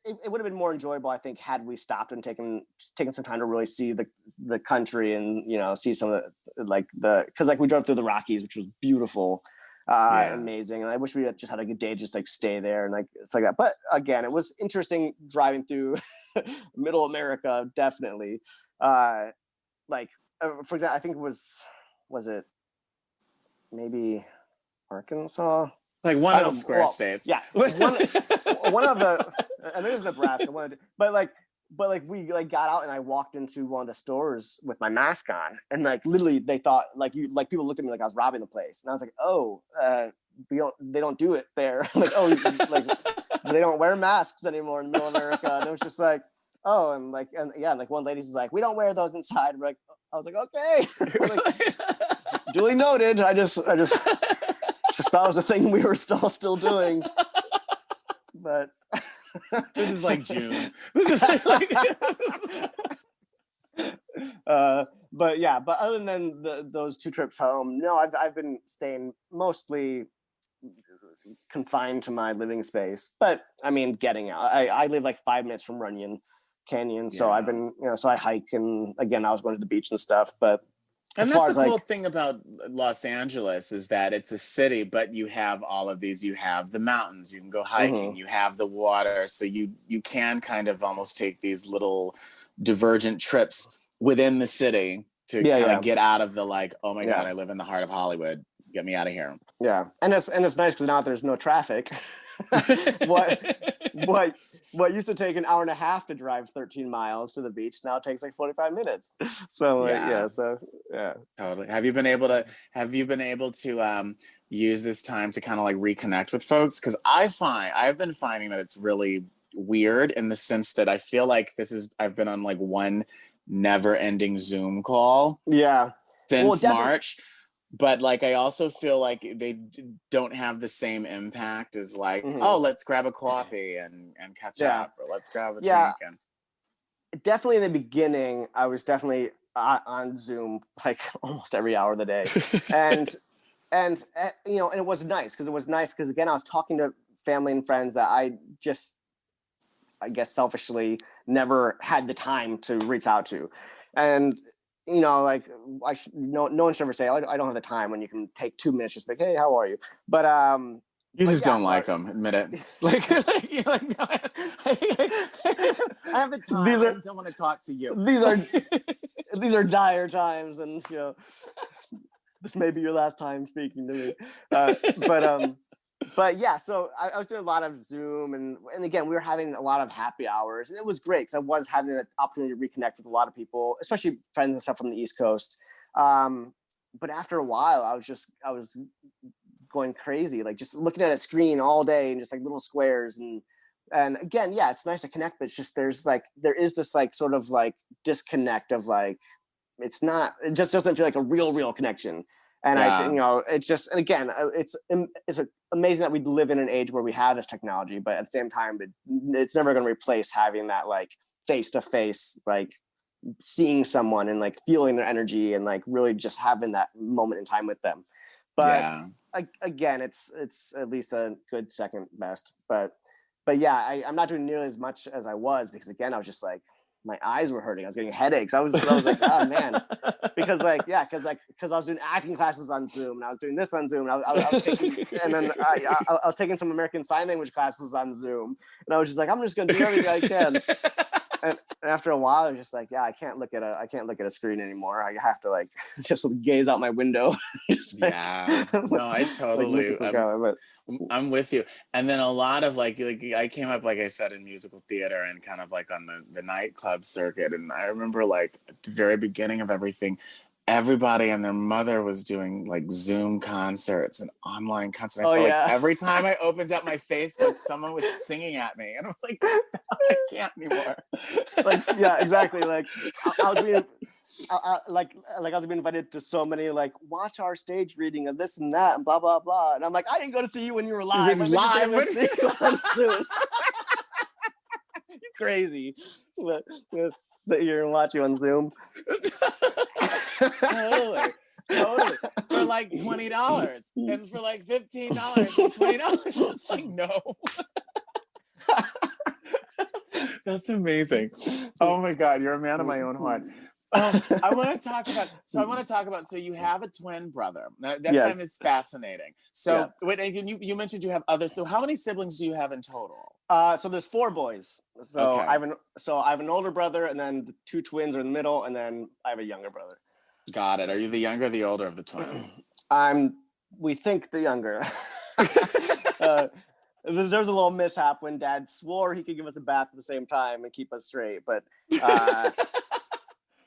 [SPEAKER 2] it would have been more enjoyable, I think, had we stopped and taken some time to really see the country and, you know, see some of because like we drove through the Rockies, which was beautiful, amazing. And I wish we had just had like a day just like stay there and like it's like that. But again, it was interesting driving through Middle America, definitely. For example, I think was it maybe Arkansas?
[SPEAKER 1] Like one of the square states.
[SPEAKER 2] Yeah, one of the. I think it was Nebraska. But we like got out and I walked into one of the stores with my mask on, and like literally they thought people looked at me like I was robbing the place, and I was like, oh, they don't do it there. Like, oh, like they don't wear masks anymore in Middle America, and it was just like, oh, and like one lady's like, we don't wear those inside. We're like, I was like, okay, like, duly noted. I just thought it was a thing we were still doing, but
[SPEAKER 1] this is like June. This is like
[SPEAKER 2] but other than those two trips home, no, I've been staying mostly confined to my living space. But I mean, getting out. I live like 5 minutes from Runyon Canyon, so I've been, so I hike, and again, I was going to the beach and stuff. But
[SPEAKER 1] and that's the cool thing about Los Angeles is that it's a city, but you have all of these. You have the mountains, you can go hiking, you have the water, so you can kind of almost take these little divergent trips within the city to kind of get out of the like, oh my God, I live in the heart of Hollywood. Get me out of here.
[SPEAKER 2] Yeah, and it's nice because now there's no traffic. What used to take an hour and a half to drive 13 miles to the beach now it takes like 45 minutes. So
[SPEAKER 1] totally. Have you been able to use this time to kind of like reconnect with folks? Because I've been finding that it's really weird in the sense that I feel like I've been on like one never-ending Zoom call since March. But like, I also feel like they don't have the same impact as like, oh, let's grab a coffee and catch up, or let's grab a drink. And
[SPEAKER 2] definitely in the beginning, I was definitely on Zoom like almost every hour of the day, and it was nice because again, I was talking to family and friends that I guess selfishly never had the time to reach out to, and you know, like no one should ever say, I don't have the time, when you can take 2 minutes just like, hey, how are you? But
[SPEAKER 1] You just
[SPEAKER 2] yeah,
[SPEAKER 1] don't like them, admit it. Like you're like, no, I have the time. I just don't want to talk to you.
[SPEAKER 2] These are dire times, and you know, this may be your last time speaking to me. But yeah, so I was doing a lot of Zoom, and again, we were having a lot of happy hours, and it was great because I was having the opportunity to reconnect with a lot of people, especially friends and stuff from the East Coast. But after a while, I was going crazy, like just looking at a screen all day and just like little squares, and again, yeah, it's nice to connect, but it's just there is this like sort of like disconnect of like, it just doesn't feel like a real connection. And I think, you know, it's just, and again, it's amazing that we live in an age where we have this technology, but at the same time, it's never going to replace having that like face to face, like seeing someone and like feeling their energy and like really just having that moment in time with them. But again, it's at least a good second best. But yeah, I'm not doing nearly as much as I was, because again, I was just like, my eyes were hurting. I was getting headaches. I was like, oh man, because I was doing acting classes on Zoom, and I was doing this on Zoom, and I was taking, and then I was taking some American Sign Language classes on Zoom, and I was just like, I'm just gonna do everything I can. And after a while, I was just like, yeah, I can't look at a screen anymore. I have to like just gaze out my window.
[SPEAKER 1] Yeah, no, I totally, I'm with you. And then a lot of like I came up, like I said, in musical theater and kind of like on the nightclub circuit. And I remember like at the very beginning of everything, everybody and their mother was doing like Zoom concerts and online concerts. I felt like every time I opened up my Facebook, someone was singing at me, and I was like, I can't anymore.
[SPEAKER 2] Like, yeah, exactly. Like I was being, I was being invited to so many like, watch our stage reading of this and that and blah blah blah, and I'm like, I didn't go to see you when you were live. Soon. You're crazy. But just sit here and watch you on Zoom.
[SPEAKER 1] Totally. For like $20 and for like $15 and $20. It's like, no. That's amazing. Oh my God, you're a man of my own heart. I want to talk about, so you have a twin brother. That time is fascinating. So you mentioned you have others. So how many siblings do you have in total?
[SPEAKER 2] So there's 4 boys. So I have an older brother, and then the 2 twins are in the middle, and then I have a younger brother.
[SPEAKER 1] Got it. Are you the younger or the older of the twins?
[SPEAKER 2] We think the younger. There was a little mishap when Dad swore he could give us a bath at the same time and keep us straight, but he got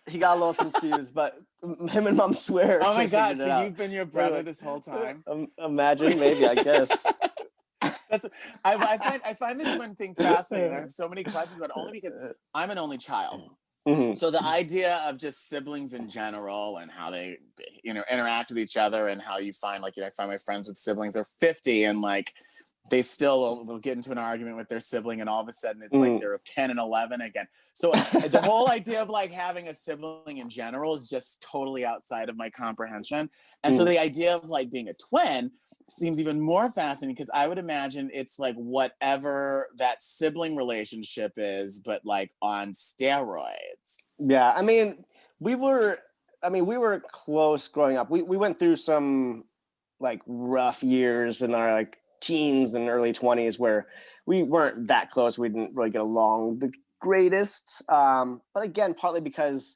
[SPEAKER 2] a little confused. But him and Mom swear.
[SPEAKER 1] Oh my God! So you've been your brother this whole time?
[SPEAKER 2] Imagine, maybe, I guess.
[SPEAKER 1] I find this one thing fascinating. I have so many questions about it, only because I'm an only child. Mm-hmm. So the idea of just siblings in general and how they, interact with each other, and how you find, like, I find my friends with siblings, they're 50 and like they still will get into an argument with their sibling, and all of a sudden it's like they're 10 and 11 again. So the whole idea of like having a sibling in general is just totally outside of my comprehension. And so the idea of like being a twin seems even more fascinating, because I would imagine it's like whatever that sibling relationship is, but like on steroids.
[SPEAKER 2] Yeah, we were close growing up. We went through some like rough years in our like teens and early 20s where we weren't that close. We didn't really get along the greatest. But again, partly because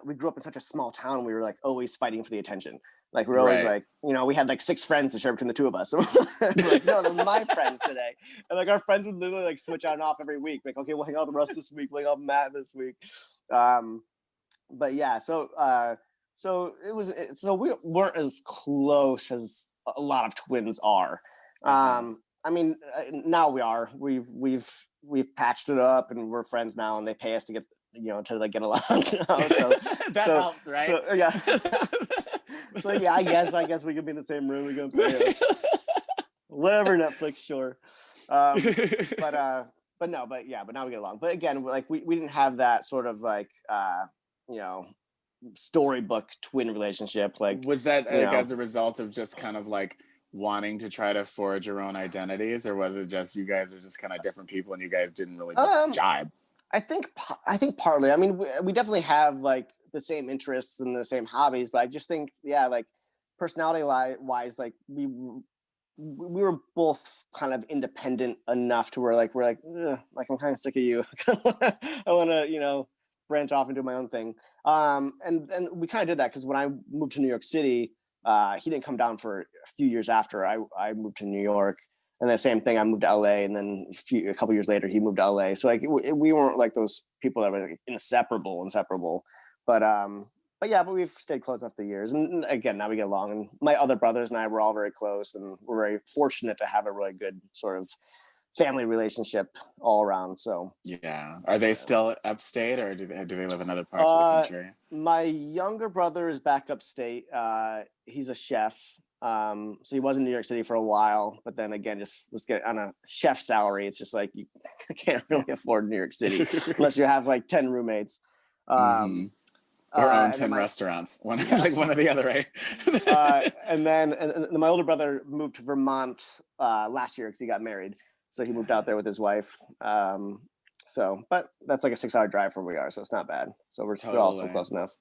[SPEAKER 2] we grew up in such a small town, we were like always fighting for the attention. Like we're always like, we had like 6 friends to share between the 2 of us. So we're like, no, they're my friends today. And like our friends would literally like switch on and off every week. Like, okay, we'll hang out with Russ this week, we'll hang out with Matt this week. But yeah, so we weren't as close as a lot of twins are. Now we are. We've patched it up, and we're friends now, and they pay us to get to like get along.
[SPEAKER 1] That helps, right?
[SPEAKER 2] So, yeah. So yeah, I guess we could be in the same room. We go play whatever, Netflix, sure. But now we get along. But again, like we didn't have that sort of like storybook twin relationship. Like, was that
[SPEAKER 1] as a result of just kind of like wanting to try to forge your own identities, or was it just you guys are just kind of different people and you guys didn't really just jibe?
[SPEAKER 2] I think partly. We definitely have like the same interests and the same hobbies, but I just think, yeah, like personality wise, like we were both kind of independent enough to where like we're like, like I'm kind of sick of you. I want to, branch off and do my own thing. And we kind of did that because when I moved to New York City, he didn't come down for a few years after I moved to New York. And the same thing, I moved to LA, and then a couple years later, he moved to LA. So like we weren't like those people that were like inseparable. But yeah, but we've stayed close after the years, and again, now we get along. And my other brothers and I were all very close, and we're very fortunate to have a really good sort of family relationship all around. So
[SPEAKER 1] yeah, are they still upstate, or do they live in other parts of the country?
[SPEAKER 2] My younger brother is back upstate. He's a chef. So he was in New York City for a while, but then again, just was getting on a chef salary. It's just like you can't really afford New York City unless you have like 10 roommates.
[SPEAKER 1] Or own 10 restaurants, one or the other, right?
[SPEAKER 2] and then my older brother moved to Vermont last year because he got married. So he moved out there with his wife. But that's like a 6-hour drive from where we are, so it's not bad. So we're all still close enough.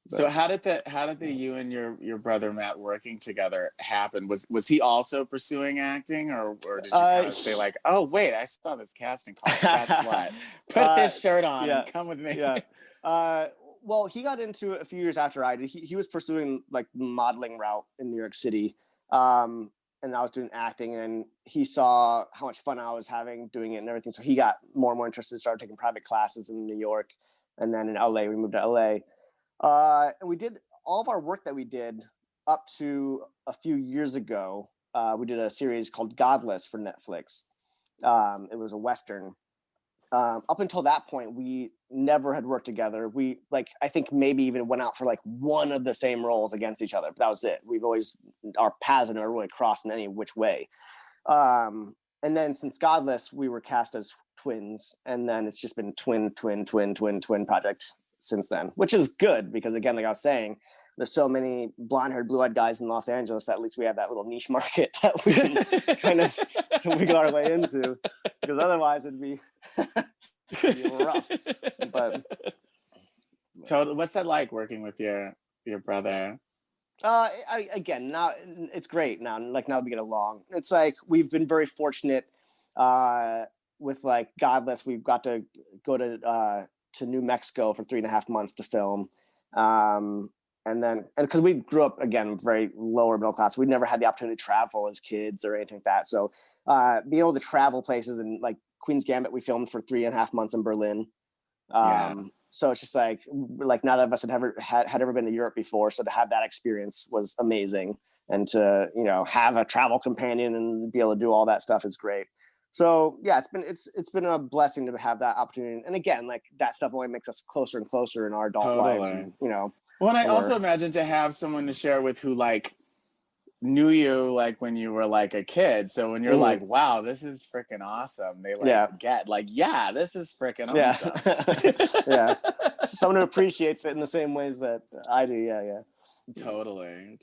[SPEAKER 2] But.
[SPEAKER 1] So how did the you and your brother Matt working together happen? Was he also pursuing acting, or did you kind of say like, oh wait, I saw this casting call, that's what, put this shirt on and come with me?
[SPEAKER 2] Yeah. Well, he got into it a few years after I did. He was pursuing like the modeling route in New York City. And I was doing acting, and he saw how much fun I was having doing it and everything. So he got more and more interested, started taking private classes in New York. And then in LA, we moved to LA. And we did all of our work that we did up to a few years ago. We did a series called Godless for Netflix. It was a Western. Up until that point, we never had worked together. We I think maybe even went out for like one of the same roles against each other, but that was it. Our paths had never really crossed in any which way. And then since Godless, we were cast as twins, and then it's just been twin project since then, which is good because again, like I was saying, there's so many blonde-haired, blue-eyed guys in Los Angeles that at least we have that little niche market that we can kind of wiggle our way into, because otherwise it'd be rough. But
[SPEAKER 1] totally. What's that like working with your brother?
[SPEAKER 2] Again, now it's great. Now that we get along, it's like we've been very fortunate with like Godless. We've got to go to New Mexico for 3.5 months to film. And because we grew up, again, very lower middle class, we never had the opportunity to travel as kids or anything like that. So being able to travel places, and like Queen's Gambit, we filmed for 3.5 months in Berlin. So it's just like neither of us had ever been to Europe before. So to have that experience was amazing. And to, have a travel companion and be able to do all that stuff is great. So yeah, it's been a blessing to have that opportunity. And again, like that stuff only makes us closer and closer in our adult lives. And,
[SPEAKER 1] Well, and I also imagine to have someone to share with who like knew you like when you were like a kid. So when you're like, wow, this is freaking awesome. They get like, yeah, this is freaking awesome.
[SPEAKER 2] Yeah. Someone who appreciates it in the same ways that I do. Yeah.
[SPEAKER 1] Totally.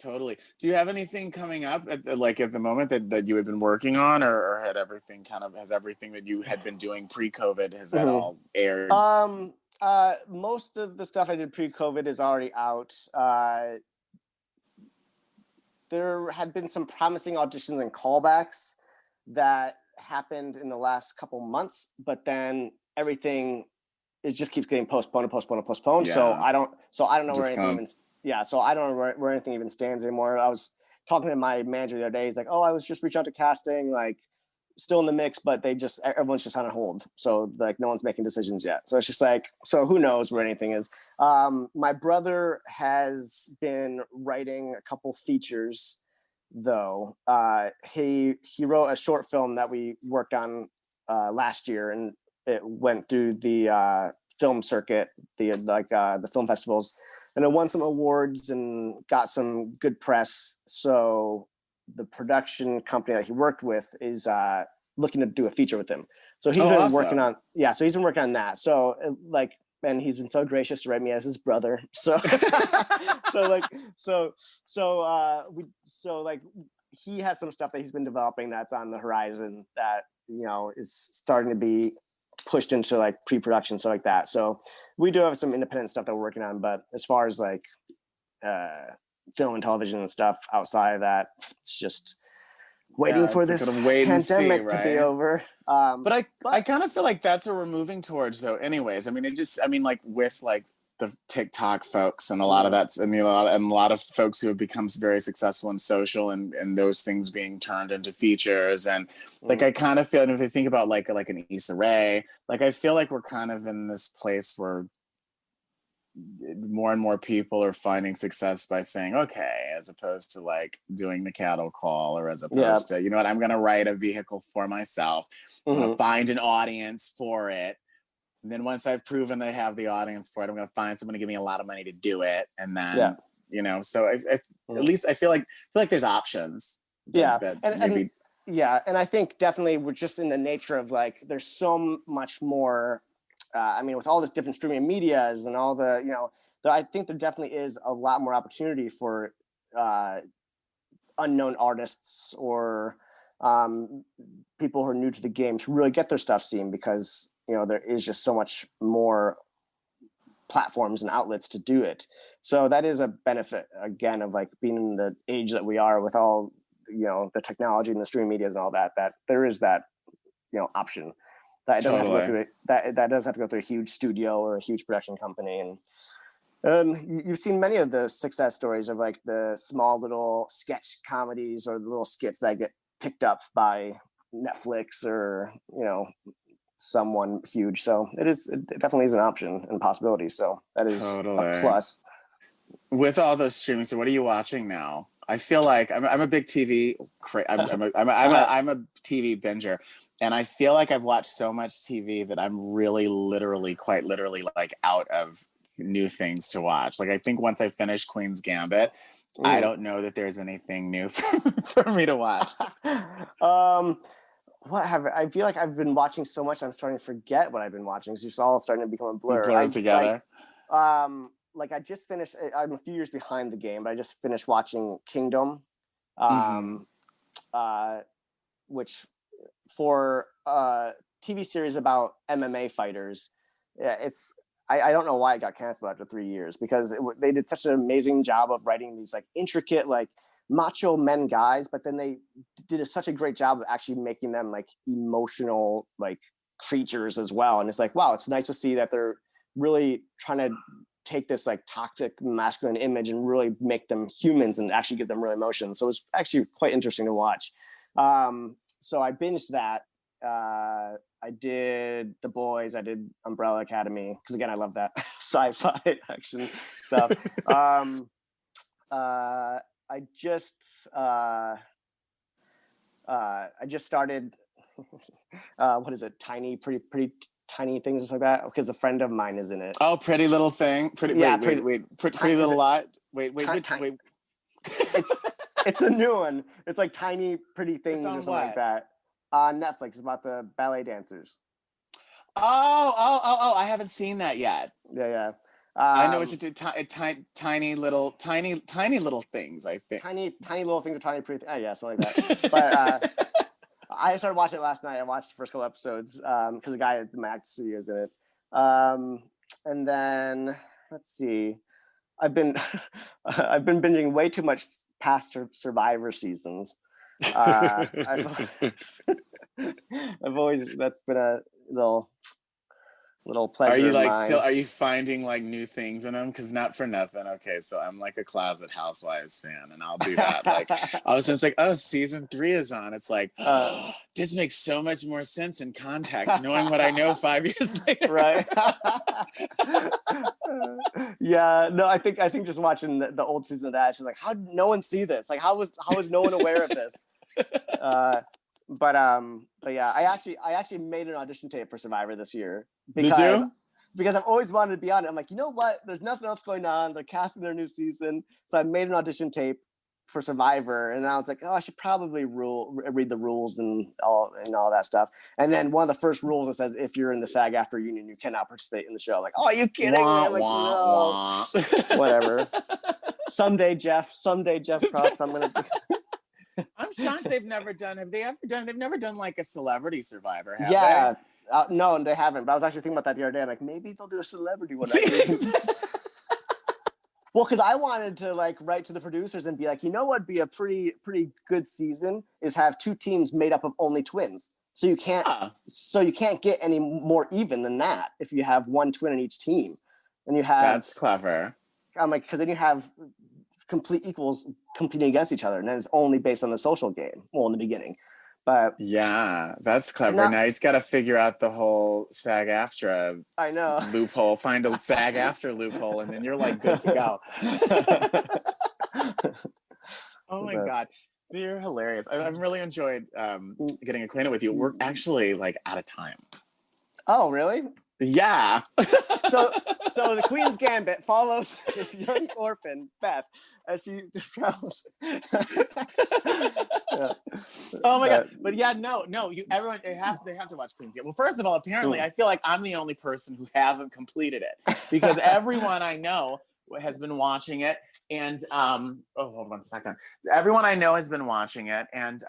[SPEAKER 1] Do you have anything coming up at the moment that you had been working on, or has everything that you had been doing pre-COVID, has that all aired?
[SPEAKER 2] Most of the stuff I did pre-COVID is already out. There had been some promising auditions and callbacks that happened in the last couple months, but then everything just keeps getting postponed.
[SPEAKER 1] Yeah.
[SPEAKER 2] So I don't know where anything so I don't know where anything even stands anymore. I was talking to my manager the other day. He's like, "Oh, I was just reaching out to casting, like still in the mix, but everyone's just on hold. So like no one's making decisions yet." So it's just like, so who knows where anything is. My brother has been writing a couple features though. He wrote a short film that we worked on last year, and it went through the film circuit, the film festivals, and it won some awards and got some good press. So the production company that he worked with is looking to do a feature with him. So he's been working on, so he's been working on that. So and he's been so gracious to write me as his brother. So, he has some stuff that he's been developing that's on the horizon that, is starting to be pushed into like pre-production, stuff like that. So we do have some independent stuff that we're working on, but as far as like film and television and stuff outside of that, it's just waiting for this pandemic to be over.
[SPEAKER 1] But I kind of feel like that's what we're moving towards, though. Anyways, I mean, like with like the TikTok folks and a lot of that's, and a lot of folks who have become very successful in social and those things being turned into features. And like, I kind of feel, and if I think about like an Issa Rae, like, I feel like we're kind of in this place where more and more people are finding success by saying, okay, as opposed to like doing the cattle call, or as opposed to, you know what, I'm going to write a vehicle for myself, I'm going to find an audience for it. And then once I've proven they have the audience for it, I'm going to find someone to give me a lot of money to do it. And then, you know, so at least I feel like there's options. And
[SPEAKER 2] I think definitely we're just in the nature of like, there's so much more, I mean, with all this different streaming medias and all the, you know, I think there definitely is a lot more opportunity for unknown artists or people who are new to the game to really get their stuff seen, because, you know, there is just so much more platforms and outlets to do it. So that is a benefit, again, of like being in the age that we are with all, you know, the technology and the streaming medias and all that, that there is that, you know, option. That doesn't have to go through that doesn't have to go through a huge studio or a huge production company. And you've seen many of the success stories of like the small little sketch comedies or the little skits that get picked up by Netflix or, you know, someone huge. So it definitely is an option and possibility. So that is a plus.
[SPEAKER 1] With all those streaming, so what are you watching now? I feel like I'm a big TV. I'm a TV binger, and I feel like I've watched so much TV that I'm really, quite literally, like out of new things to watch. Like I think once I finish Queen's Gambit, I don't know that there's anything new for me to watch.
[SPEAKER 2] I feel like I've been watching so much, I'm starting to forget what I've been watching. Because it's all starting to become a blur.
[SPEAKER 1] Blurs together.
[SPEAKER 2] Like I just finished, I'm a few years behind the game, but I just finished watching Kingdom, which for a TV series about MMA fighters, I don't know why it got canceled after 3 years, because they did such an amazing job of writing these like intricate, like macho men guys, but then they did such a great job of actually making them like emotional, like creatures as well. And it's like, wow, it's nice to see that they're really trying to take this like toxic masculine image and really make them humans and actually give them real emotion. So it's actually quite interesting to watch. So I binged that. I did The Boys. I did Umbrella Academy, because again, I love that sci-fi action stuff. I just started what is it? Pretty tiny things, just like that, because a friend of mine is in it.
[SPEAKER 1] Oh, Pretty Little Thing. Pretty Little Lot. Wait.
[SPEAKER 2] It's a new one. It's like Tiny Pretty Things or something like that. On Netflix. It's about the ballet dancers.
[SPEAKER 1] Oh! I haven't seen that yet.
[SPEAKER 2] Yeah.
[SPEAKER 1] I know what you did. Tiny little things. I think.
[SPEAKER 2] Tiny little things are tiny pretty. Yeah, something like that. But I started watching it last night. I watched the first couple episodes because the guy at the Mac Studios in it. And then let's see. I've been binging way too much past Survivor seasons. I've always that's been a little pleasure.
[SPEAKER 1] Are you like still? Are you finding like new things in them? Because not for nothing. Okay, so I'm like a closet Housewives fan, and I'll do that. Like I was just like, oh, season 3 is on. It's like this makes so much more sense in context, knowing what I know 5 years later.
[SPEAKER 2] Right. Yeah. No, I think just watching the old season of that, she's like, how did no one see this? Like, how was no one aware of this? But yeah, I actually made an audition tape for Survivor this year. Because,
[SPEAKER 1] did you?
[SPEAKER 2] Because I've always wanted to be on it. I'm like, you know what? There's nothing else going on. They're casting their new season, so I made an audition tape for Survivor, and I was like, oh, I should probably read the rules and all that stuff. And then one of the first rules, it says if you're in the SAG-AFTRA union, you cannot participate in the show. I'm like, oh, are you kidding me? I'm like, no. Whatever. Someday, Jeff Cross, I'm gonna.
[SPEAKER 1] I'm shocked they've never done. Have they ever done? They've never done like a celebrity Survivor, have
[SPEAKER 2] yeah.
[SPEAKER 1] they?
[SPEAKER 2] No, they haven't. But I was actually thinking about that the other day. I'm like, maybe they'll do a celebrity one. Well, because I wanted to like write to the producers and be like, you know what'd be a pretty good season is have two teams made up of only twins. So you can't get any more even than that if you have one twin in each team. And you have
[SPEAKER 1] That's clever.
[SPEAKER 2] I'm like, because then you have complete equals competing against each other, and then it's only based on the social game. Well, in the beginning. But
[SPEAKER 1] yeah, that's clever. Now he's got to figure out the whole SAG-AFTRA
[SPEAKER 2] I know
[SPEAKER 1] loophole, find a SAG-AFTRA loophole, and then you're like good to go. Oh my God. You're hilarious. I've really enjoyed getting acquainted with you. We're actually like out of time.
[SPEAKER 2] Oh, really?
[SPEAKER 1] Yeah.
[SPEAKER 2] So the Queen's Gambit follows this young orphan, Beth, as she travels.
[SPEAKER 1] Yeah. Oh my God. But yeah, no, everyone they have to watch Queen's Gambit. Well, first of all, apparently I feel like I'm the only person who hasn't completed it because everyone I know has been watching it. And hold on a second. Everyone I know has been watching it. And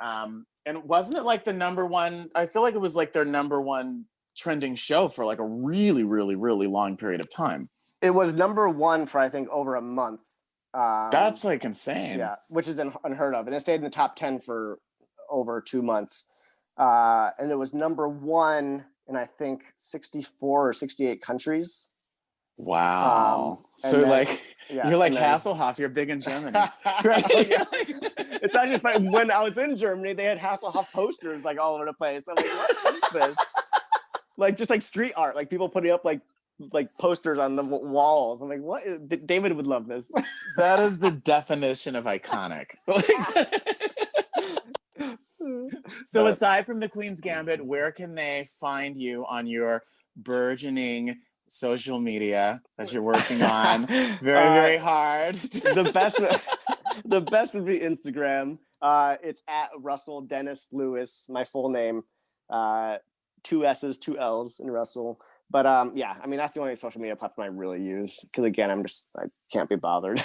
[SPEAKER 1] wasn't it like the number one? I feel like it was like their number one trending show for like a really, really, really long period of time.
[SPEAKER 2] It was number one for I think over a month.
[SPEAKER 1] That's like insane.
[SPEAKER 2] Yeah, which is unheard of. And it stayed in the top 10 for over 2 months. And it was number one in I think 64 or 68 countries.
[SPEAKER 1] Wow. So then, like you're like Hasselhoff, you're big in Germany. Right?
[SPEAKER 2] It's actually funny. When I was in Germany, they had Hasselhoff posters like all over the place. I'm like, what is this? Like just like street art, like people putting up like posters on the walls. I'm like, what? David would love this.
[SPEAKER 1] That is the definition of iconic. So aside from the Queen's Gambit, where can they find you on your burgeoning social media that you're working on very hard?
[SPEAKER 2] The best would be Instagram. It's at Russell Dennis Lewis, my full name. 2 S's, 2 L's in Russell. But yeah, I mean that's the only social media platform I really use because again, I can't be bothered.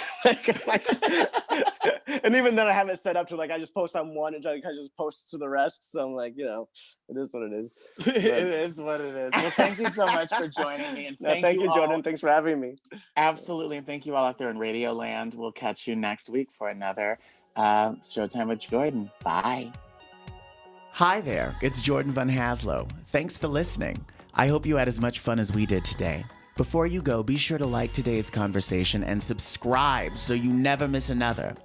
[SPEAKER 2] And even then, I have it set up to like I just post on one and I just post to the rest. So I'm like, it is what it is.
[SPEAKER 1] It is what it is. Well, thank you so much for joining me, and
[SPEAKER 2] thank you, Jordan. Thanks for having me.
[SPEAKER 1] Absolutely, and thank you all out there in Radio Land. We'll catch you next week for another Showtime with Jordan. Bye. Hi there, it's Jordan Van Haslo. Thanks for listening. I hope you had as much fun as we did today. Before you go, be sure to like today's conversation and subscribe so you never miss another.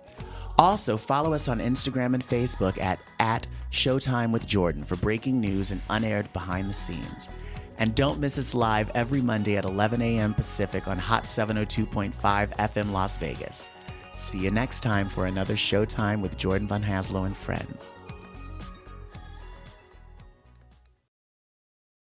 [SPEAKER 1] Also, follow us on Instagram and Facebook at Showtime with Jordan for breaking news and unaired behind the scenes. And don't miss us live every Monday at 11 a.m. Pacific on Hot 702.5 FM Las Vegas. See you next time for another Showtime with Jordan Van Haslo and friends.